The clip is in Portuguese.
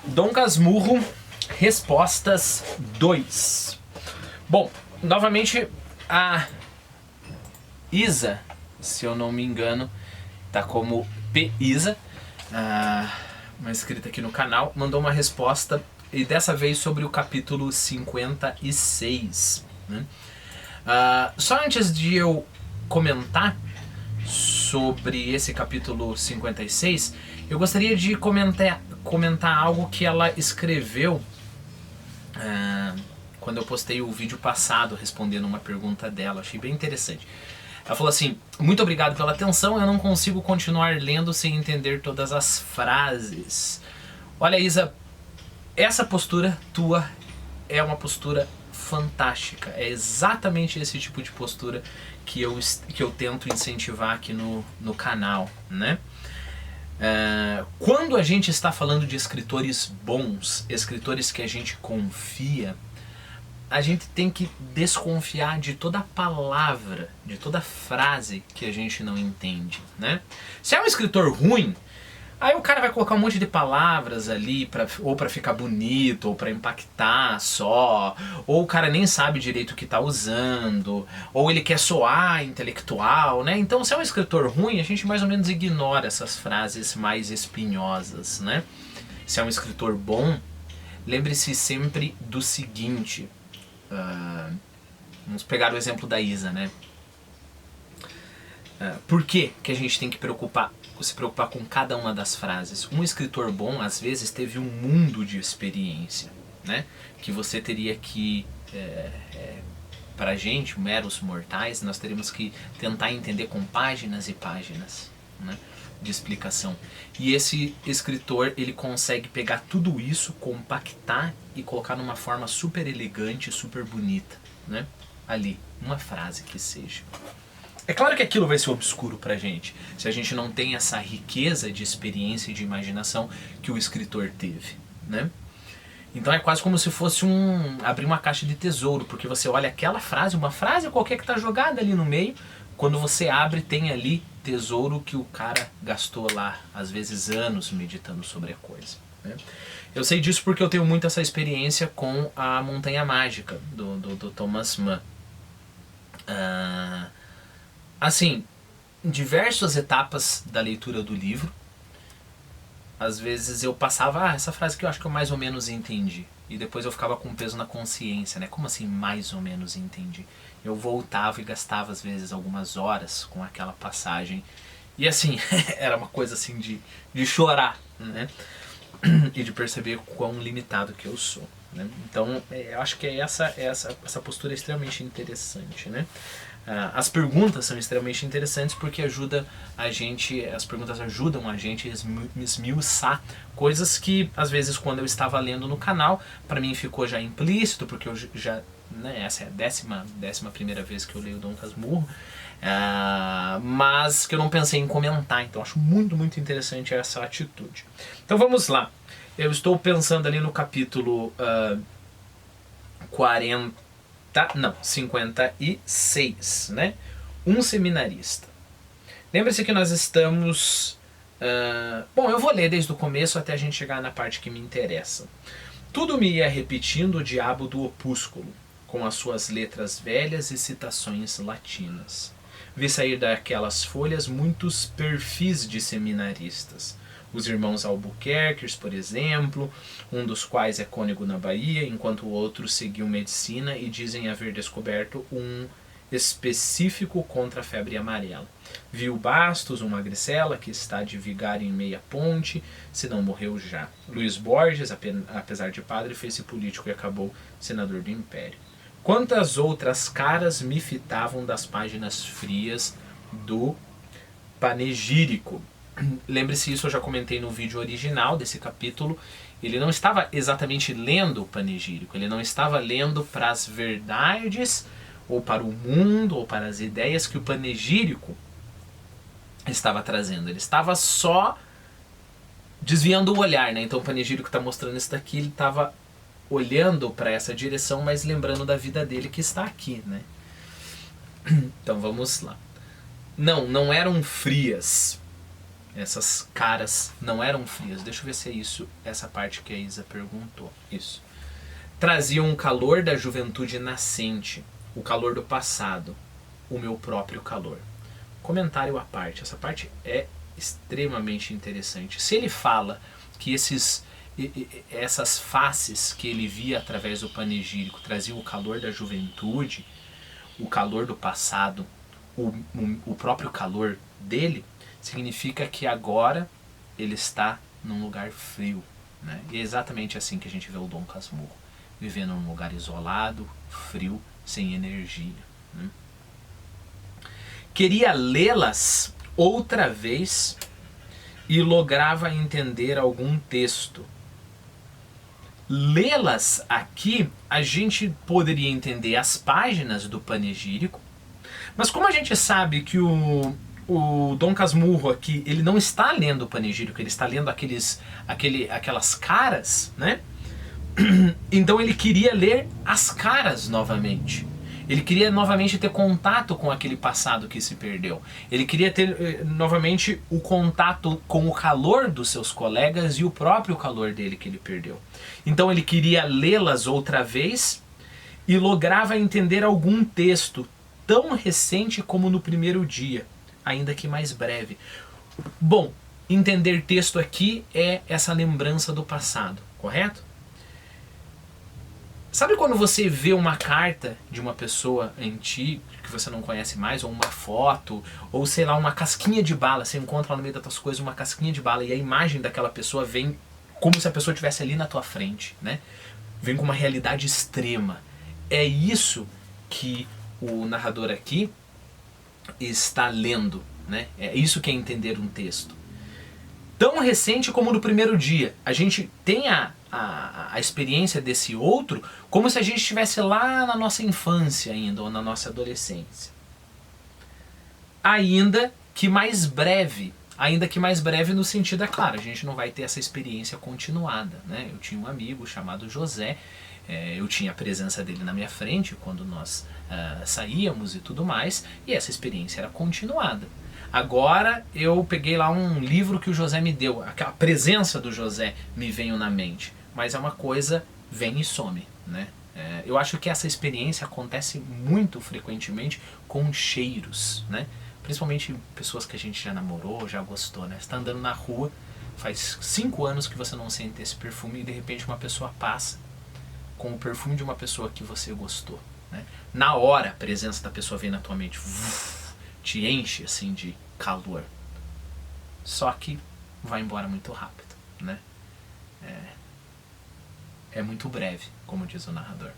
Dom Casmurro, respostas 2. Bom, novamente a Isa, se eu não me engano, tá como P. Isa, uma inscrita aqui no canal, mandou uma resposta, e dessa vez sobre o capítulo 56. Né? Só antes de eu comentar sobre esse capítulo 56, eu gostaria de comentar algo que ela escreveu quando eu postei o vídeo passado respondendo uma pergunta dela. Achei bem interessante. Ela falou assim: muito obrigado pela atenção, eu não consigo continuar lendo sem entender todas as frases. Olha, Isa, essa postura tua é uma postura fantástica. É exatamente esse tipo de postura que eu tento incentivar aqui no canal, né? Quando a gente está falando de escritores bons, escritores que a gente confia, a gente tem que desconfiar de toda palavra, de toda frase que a gente não entende, né? Se é um escritor ruim, aí o cara vai colocar um monte de palavras ali ou para ficar bonito, ou para impactar só, ou o cara nem sabe direito o que está usando, ou ele quer soar intelectual, né? Então, se é um escritor ruim, a gente mais ou menos ignora essas frases mais espinhosas, né? Se é um escritor bom, lembre-se sempre do seguinte. Vamos pegar o exemplo da Isa, né? Por que a gente tem que se preocupar com cada uma das frases? Um escritor bom, às vezes, teve um mundo de experiência, né? Que você teria que, pra gente, meros mortais, nós teríamos que tentar entender com páginas e páginas, né, de explicação. E esse escritor, ele consegue pegar tudo isso, compactar e colocar numa forma super elegante, super bonita, né? Ali, uma frase que seja. É claro que aquilo vai ser obscuro pra gente, se a gente não tem essa riqueza de experiência e de imaginação que o escritor teve, né? Então é quase como se fosse abrir uma caixa de tesouro, porque você olha aquela frase, uma frase qualquer que está jogada ali no meio, quando você abre tem ali tesouro que o cara gastou lá, às vezes anos meditando sobre a coisa, né? Eu sei disso porque eu tenho muito essa experiência com a Montanha Mágica, do Thomas Mann. Assim, em diversas etapas da leitura do livro, às vezes eu passava, essa frase que eu acho que eu mais ou menos entendi. E depois eu ficava com um peso na consciência, né? Como assim mais ou menos entendi? Eu voltava e gastava às vezes algumas horas com aquela passagem. E assim, era uma coisa assim de chorar, né? E de perceber o quão limitado que eu sou, né? Então, eu acho que essa postura é extremamente interessante, né? As perguntas são extremamente interessantes porque as perguntas ajudam a gente a esmiuçar coisas que, às vezes, quando eu estava lendo no canal, para mim ficou já implícito, porque eu já, né, essa é a décima primeira vez que eu leio Dom Casmurro, mas que eu não pensei em comentar, então acho muito, muito interessante essa atitude. Então vamos lá, eu estou pensando ali no capítulo 56, né? Um seminarista. Lembre-se que nós estamos... bom, eu vou ler desde o começo até a gente chegar na parte que me interessa. Tudo me ia repetindo o diabo do opúsculo, com as suas letras velhas e citações latinas. Vi sair daquelas folhas muitos perfis de seminaristas. Os irmãos Albuquerques, por exemplo, um dos quais é cônego na Bahia, enquanto o outro seguiu medicina e dizem haver descoberto um específico contra a febre amarela. Vi o Bastos, um magricela que está de vigário em meia ponte, se não morreu já. Luiz Borges, apesar de padre, fez-se político e acabou senador do Império. Quantas outras caras me fitavam das páginas frias do panegírico. Lembre-se, isso eu já comentei no vídeo original desse capítulo. Ele não estava exatamente lendo o panegírico, ele não estava lendo para as verdades, ou para o mundo, ou para as ideias que o panegírico estava trazendo. Ele estava só desviando o olhar, né? Então o panegírico está mostrando isso daqui, ele estava olhando para essa direção, mas lembrando da vida dele que está aqui, né? Então vamos lá. Não eram frias. Essas caras não eram frias. Deixa eu ver se é isso, essa parte que a Isa perguntou. Isso. Traziam um calor da juventude nascente, o calor do passado, o meu próprio calor. Comentário à parte. Essa parte é extremamente interessante. Se ele fala que essas faces que ele via através do panegírico traziam o calor da juventude, o calor do passado, o próprio calor dele, significa que agora ele está num lugar frio, né? E é exatamente assim que a gente vê o Dom Casmurro, vivendo num lugar isolado, frio, sem energia, né? Queria lê-las outra vez e lograva entender algum texto. Lê-las aqui, a gente poderia entender as páginas do panegírico, mas como a gente sabe que o Dom Casmurro aqui, ele não está lendo o panegírico, ele está lendo aquelas caras, né? Então ele queria ler as caras novamente. Ele queria novamente ter contato com aquele passado que se perdeu. Ele queria ter novamente o contato com o calor dos seus colegas e o próprio calor dele que ele perdeu. Então ele queria lê-las outra vez e lograva entender algum texto tão recente como no primeiro dia, ainda que mais breve. Bom, entender texto aqui é essa lembrança do passado, correto? Sabe quando você vê uma carta de uma pessoa antiga, que você não conhece mais, ou uma foto, ou sei lá, uma casquinha de bala, você encontra lá no meio das tuas coisas uma casquinha de bala e a imagem daquela pessoa vem como se a pessoa estivesse ali na tua frente, né? Vem com uma realidade extrema. É isso que o narrador aqui está lendo, né? É isso que é entender um texto. Tão recente como no primeiro dia. A gente tem a experiência desse outro como se a gente estivesse lá na nossa infância ainda, ou na nossa adolescência. Ainda que mais breve no sentido, é claro, a gente não vai ter essa experiência continuada, né? Eu tinha um amigo chamado José, eu tinha a presença dele na minha frente quando nós saíamos e tudo mais, e essa experiência era continuada. Agora eu peguei lá um livro que o José me deu, a presença do José me veio na mente, mas é uma coisa, vem e some, né? Eu acho que essa experiência acontece muito frequentemente com cheiros, né? Principalmente pessoas que a gente já namorou, já gostou, né? Você está andando na rua, faz 5 anos que você não sente esse perfume e de repente uma pessoa passa com o perfume de uma pessoa que você gostou, né? Na hora a presença da pessoa vem na tua mente, te enche assim de calor. Só que vai embora muito rápido, né? É muito breve, como diz o narrador.